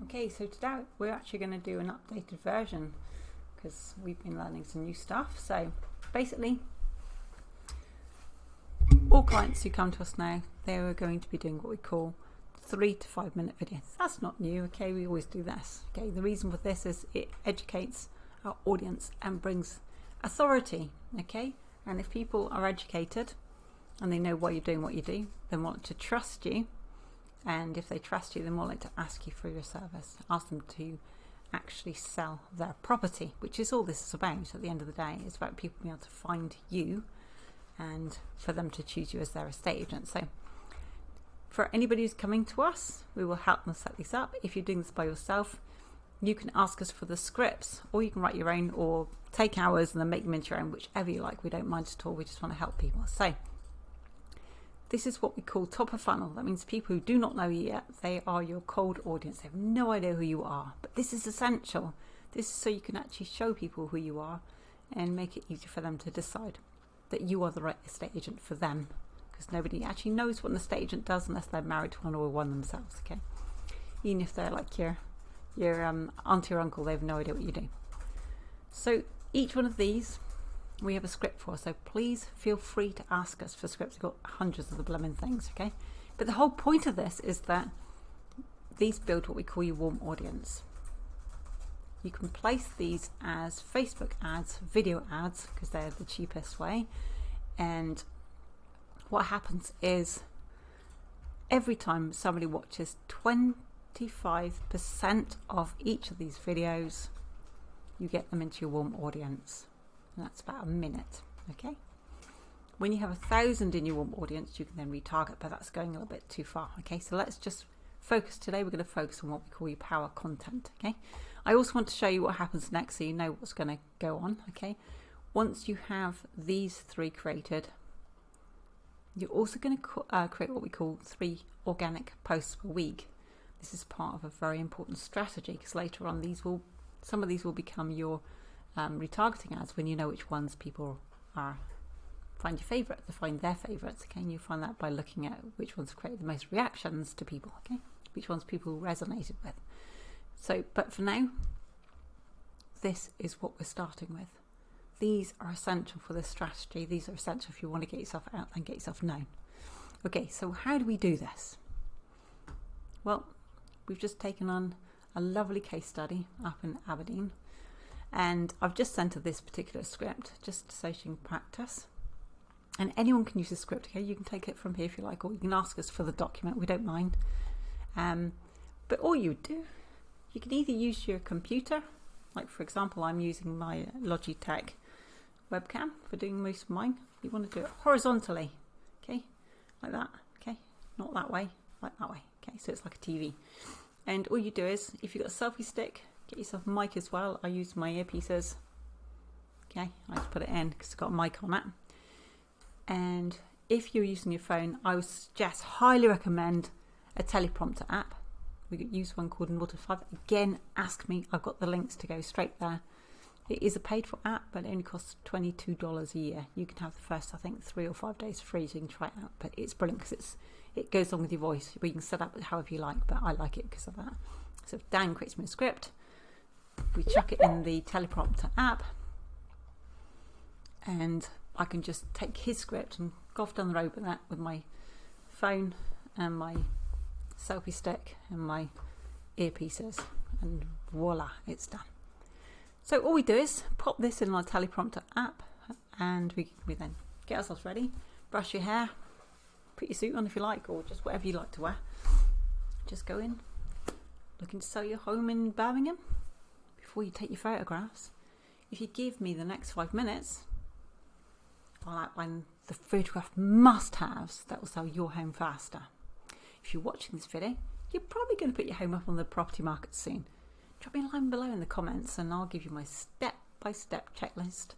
Okay, so today we're actually going to do an updated version because we've been learning some new stuff. So basically, all clients who come to us now, they are going to be doing what we call 3 to 5 minute videos. That's not new, okay? We always do this. Okay, the reason for this is it educates our audience and brings authority, okay? And if people are educated and they know why you're doing what you do, they want to trust you. And if they trust you, they're more likely to ask you for your service, ask them to actually sell their property, which is all this is about at the end of the day. It's about people being able to find you and for them to choose you as their estate agent. So for anybody who's coming to us, we will help them set these up. If you're doing this by yourself, you can ask us for the scripts, or you can write your own or take ours and then make them into your own, whichever you like. We don't mind at all. We just want to help people. So this is what we call top of funnel. That means people who do not know you yet, they are your cold audience. They have no idea who you are, but this is essential. This is so you can actually show people who you are and make it easier for them to decide that you are the right estate agent for them, because nobody actually knows what an estate agent does unless they're married to one or one themselves, okay? Even if they're like your auntie or uncle, they have no idea what you do. So each one of these, we have a script for, so please feel free to ask us for scripts. We've got hundreds of the blooming things, okay? But the whole point of this is that these build what we call your warm audience. You can place these as Facebook ads, video ads, because they're the cheapest way. And what happens is every time somebody watches 25% of each of these videos, you get them into your warm audience. And that's about a minute, okay? When you have 1,000 in your warm audience, you can then retarget, but that's going a little bit too far, okay? So let's just focus today. We're going to focus on what we call your power content, okay? I also want to show you what happens next so you know what's going to go on, okay? Once you have these 3 created, you're also going to create what we call 3 organic posts per week. This is part of a very important strategy because later on some of these will become your retargeting ads when you know which ones people find your favourite, to find their favourites, okay? And you find that by looking at which ones create the most reactions to people, okay? Which ones people resonated with. So, but for now, this is what we're starting with. These are essential for this strategy. These are essential if you want to get yourself out and get yourself known. Okay, so how do we do this? Well, we've just taken on a lovely case study up in Aberdeen. And I've just sent her this particular script just so she can practice. And anyone can use the script, okay? You can take it from here if you like, or you can ask us for the document. We don't mind. But all you do, you can either use your computer. Like, for example, I'm using my Logitech webcam for doing most of mine. You want to do it horizontally, okay? Like that, okay? Not that way, like that way, okay? So it's like a TV. And all you do is, if you've got a selfie stick, get yourself a mic as well. I use my earpieces. Okay, I just put it in because it's got a mic on it. And if you're using your phone, I would suggest, highly recommend a teleprompter app. We could use one called Notify. Again, ask me. I've got the links to go straight there. It is a paid for app, but it only costs $22 a year. You can have the first, I think, 3 or 5 days free, so you can try it out. But it's brilliant because it goes along with your voice. But you can set up it however you like, but I like it because of that. So if Dan creates me a script, we chuck it in the teleprompter app, and I can just take his script and go off down the road with that with my phone and my selfie stick and my earpieces, and voila, it's done. So all we do is pop this in our teleprompter app, and we then get ourselves ready, brush your hair, put your suit on if you like, or just whatever you like to wear. Just go in, looking to sell your home in Birmingham. Before you take your photographs, if you give me the next 5 minutes, I'll outline the photograph must-haves that will sell your home faster. If you're watching this video, you're probably going to put your home up on the property market soon. Drop me a line below in the comments and I'll give you my step-by-step checklist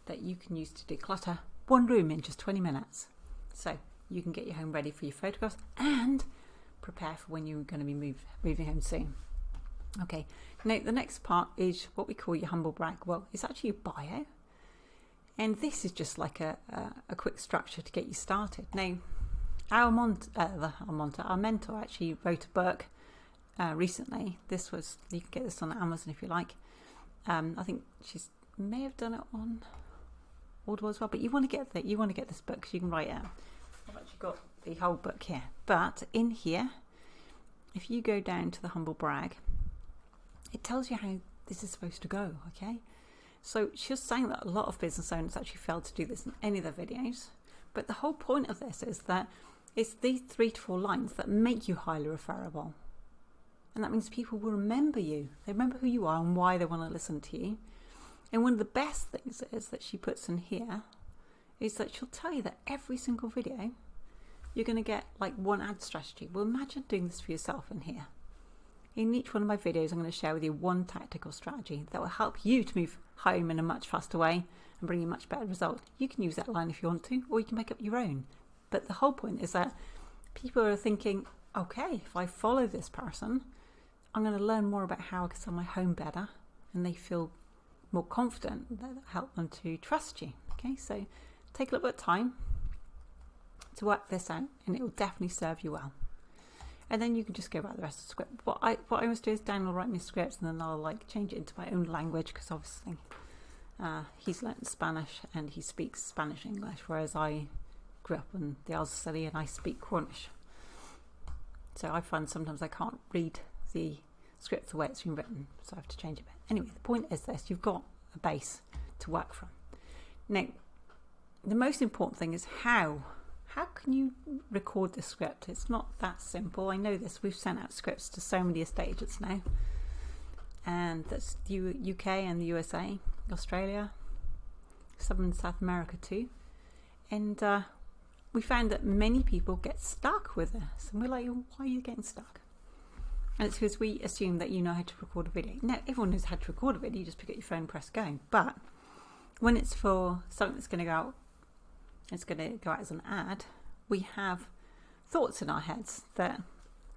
that you can use to declutter one room in just 20 minutes. So you can get your home ready for your photographs and prepare for when you're going to be moving home soon. Okay, now the next part is what we call your humble brag. Well, it's actually your bio. And this is just like a quick structure to get you started. Now, our mentor actually wrote a book recently. This was, you can get this on Amazon if you like. I think she's may have done it on Audible as well, but you want to get this book because you can write it out. I've actually got the whole book here, but in here, if you go down to the humble brag, it tells you how this is supposed to go. Okay, so she's saying that a lot of business owners actually fail to do this in any of their videos, but the whole point of this is that it's these 3 to 4 lines that make you highly referable. And that means people will remember you. They remember who you are and why they want to listen to you. And one of the best things is that she puts in here is that she'll tell you that every single video you're going to get like one ad strategy. Well, imagine doing this for yourself in here. In each one of my videos, I'm going to share with you one tactical strategy that will help you to move home in a much faster way and bring you much better result. You can use that line if you want to, or you can make up your own. But the whole point is that people are thinking, okay, if I follow this person, I'm going to learn more about how I can sell my home better, and they feel more confident. That will help them to trust you. Okay, so take a little bit of time to work this out, and it will definitely serve you well. And then you can just go about the rest of the script. What I always do is Dan will write me scripts, and then I'll like change it into my own language, because obviously he's learnt Spanish and he speaks Spanish English, whereas I grew up in the Isles of Scilly and I speak Cornish. So I find sometimes I can't read the script the way it's been written, so I have to change it a bit. Anyway, the point is this: you've got a base to work from. Now, the most important thing is how can you record this script? It's not that simple. I know this. We've sent out scripts to so many estate agents now, and that's UK and the USA, Australia, some in South America too, and we found that many people get stuck with this, and we're like, why are you getting stuck? And it's because we assume that you know how to record a video. Now, everyone knows how to record a video. You just pick up your phone and press go. But when it's for something that's going to go out, it's going to go out as an ad, we have thoughts in our heads that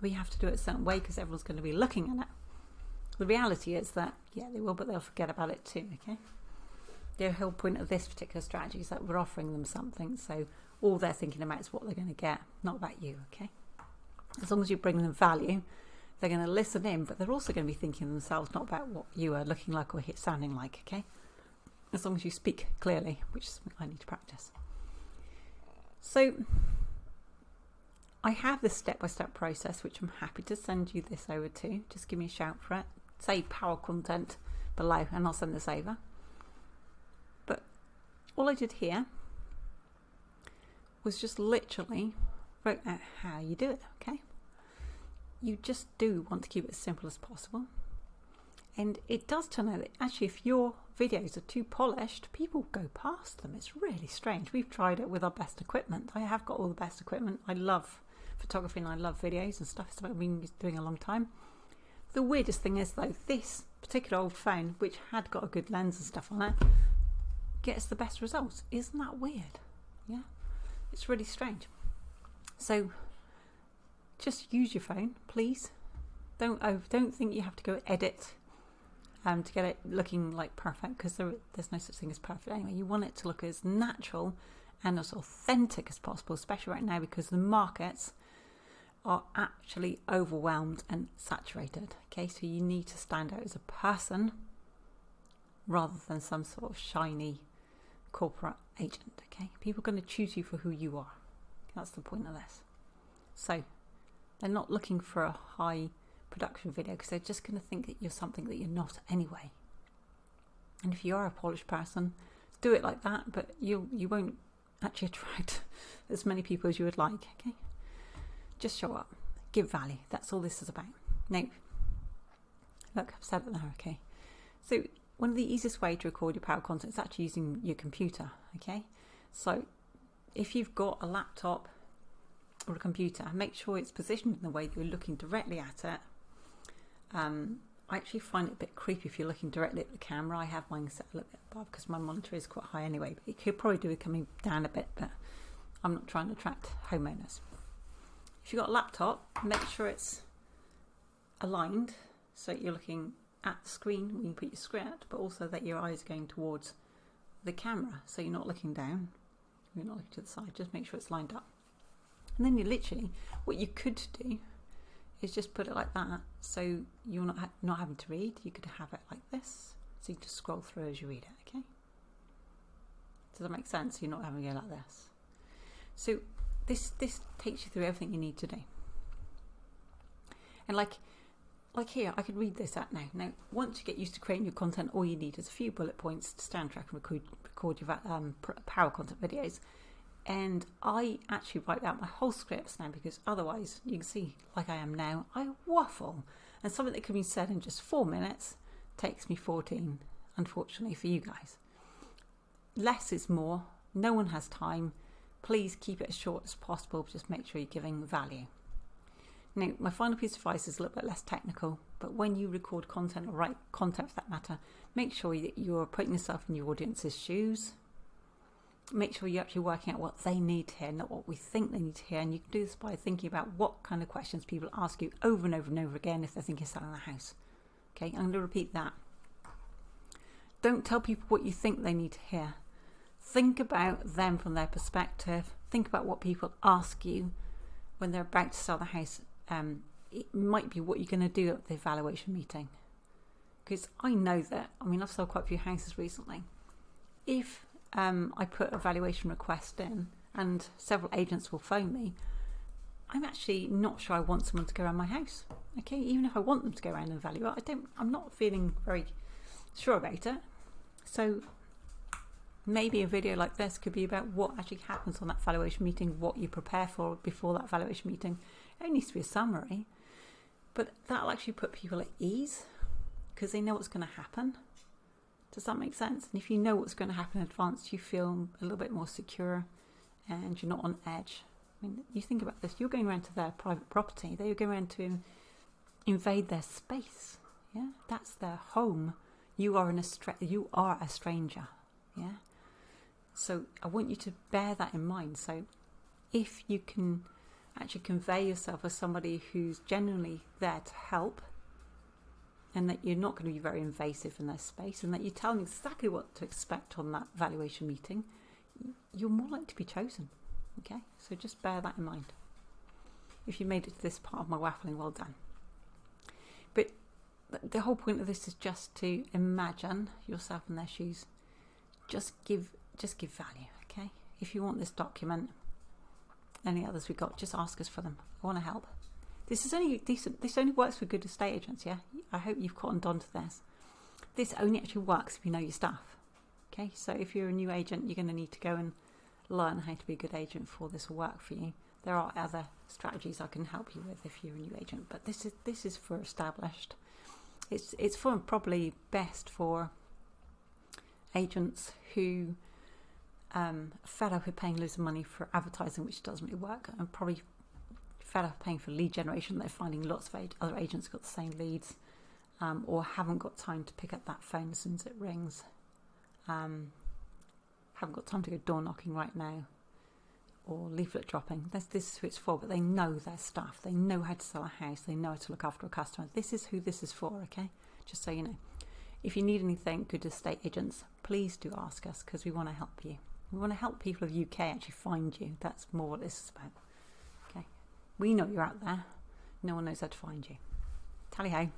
we have to do it a certain way because everyone's going to be looking at it. The reality is that, yeah, they will, but they'll forget about it too, okay? The whole point of this particular strategy is that we're offering them something, so all they're thinking about is what they're going to get, not about you, okay? As long as you bring them value, they're going to listen in, but they're also going to be thinking themselves, not about what you are looking like or sounding like, okay? As long as you speak clearly, which is something I need to practice. So I have this step-by-step process, which I'm happy to send you this over to. Just give me a shout for it. Say power content below and I'll send this over. But all I did here was just literally wrote out how you do it, okay? You just do want to keep it as simple as possible. And it does turn out that actually if your videos are too polished, people go past them. It's really strange. We've tried it with our best equipment. I have got all the best equipment. I love photography and I love videos and stuff. It's something I've been doing a long time. The weirdest thing is though, this particular old phone, which had got a good lens and stuff on it, gets the best results. Isn't that weird? Yeah, it's really strange. So just use your phone, please. Don't think you have to go edit to get it looking like perfect, because there's no such thing as perfect anyway. You want it to look as natural and as authentic as possible, especially right now because the markets are actually overwhelmed and saturated. Okay, so you need to stand out as a person rather than some sort of shiny corporate agent. Okay, people are going to choose you for who you are. That's the point of this. So they're not looking for a high production video because they're just going to think that you're something that you're not anyway. And if you are a polished person, do it like that, but you won't actually attract as many people as you would like. Okay, just show up, give value. That's all this is about. Now, look, I've said it now. Okay, so one of the easiest way to record your power content is actually using your computer. Okay, so if you've got a laptop or a computer, make sure it's positioned in the way that you're looking directly at it. I actually find it a bit creepy if you're looking directly at the camera. I have mine set a little bit above because my monitor is quite high anyway, but it could probably do with coming down a bit, but I'm not trying to attract homeowners. If you've got a laptop, make sure it's aligned so that you're looking at the screen when you put your script, but also that your eyes are going towards the camera, so you're not looking down, you're not looking to the side. Just make sure it's lined up. And then you literally, what you could do is just put it like that, so you're not having to read. You could have it like this, so you just scroll through as you read it. Okay, does that make sense? You're not having to go like this. So this takes you through everything you need to do. And like here, I could read this out now. Now, once you get used to creating your content, all you need is a few bullet points to stand track and record your power content videos. And I actually write out my whole scripts now, because otherwise, you can see, like I am now, I waffle. And something that can be said in just 4 minutes takes me 14, unfortunately for you guys. Less is more. No one has time. Please keep it as short as possible. Just make sure you're giving value. Now, my final piece of advice is a little bit less technical, but when you record content, or write content for that matter, make sure that you're putting yourself in your audience's shoes. Make sure you're actually working out what they need to hear, not what we think they need to hear. And you can do this by thinking about what kind of questions people ask you over and over and over again if they think you're selling a house. Okay, I'm going to repeat that. Don't tell people what you think they need to hear. Think about them from their perspective. Think about what people ask you when they're about to sell the house. It might be what you're going to do at the evaluation meeting. Because I know that, I've sold quite a few houses recently. If I put a valuation request in and several agents will phone me, I'm actually not sure I want someone to go around my house. Okay, even if I want them to go around and value it, I'm not feeling very sure about it. So maybe a video like this could be about what actually happens on that valuation meeting, what you prepare for before that valuation meeting. It needs to be a summary, but that'll actually put people at ease because they know what's going to happen. Does that make sense? And if you know what's going to happen in advance, you feel a little bit more secure and you're not on edge. You think about this, you're going around to their private property, they're going around to invade their space. Yeah, that's their home. You are a stranger. Yeah. So I want you to bear that in mind. So if you can actually convey yourself as somebody who's genuinely there to help, and that you're not going to be very invasive in their space, and that you tell them exactly what to expect on that valuation meeting, you're more likely to be chosen. Okay, so just bear that in mind. If you made it to this part of my waffling, well done. But the whole point of this is just to imagine yourself in their shoes. Just give value. Okay, if you want this document, any others we've got, just ask us for them. I want to help. This only works for good estate agents. Yeah, I hope you've cottoned on to this. This only actually works if you know your stuff. Okay, so if you're a new agent, you're going to need to go and learn how to be a good agent before this will work for you. There are other strategies I can help you with if you're a new agent, but this is for established. It's for probably best for agents who fed up with paying loads of money for advertising, which doesn't really work, and probably fed up paying for lead generation. They're finding lots of other agents got the same leads, or haven't got time to pick up that phone as soon as it rings. Haven't got time to go door knocking right now, or leaflet dropping. This is who it's for, but they know their stuff. They know how to sell a house. They know how to look after a customer. This is who this is for, okay? Just so you know. If you need anything, good estate agents, please do ask us, because we want to help you. We want to help people of the UK actually find you. That's more what this is about. Okay? We know you're out there. No one knows how to find you. Tally-ho.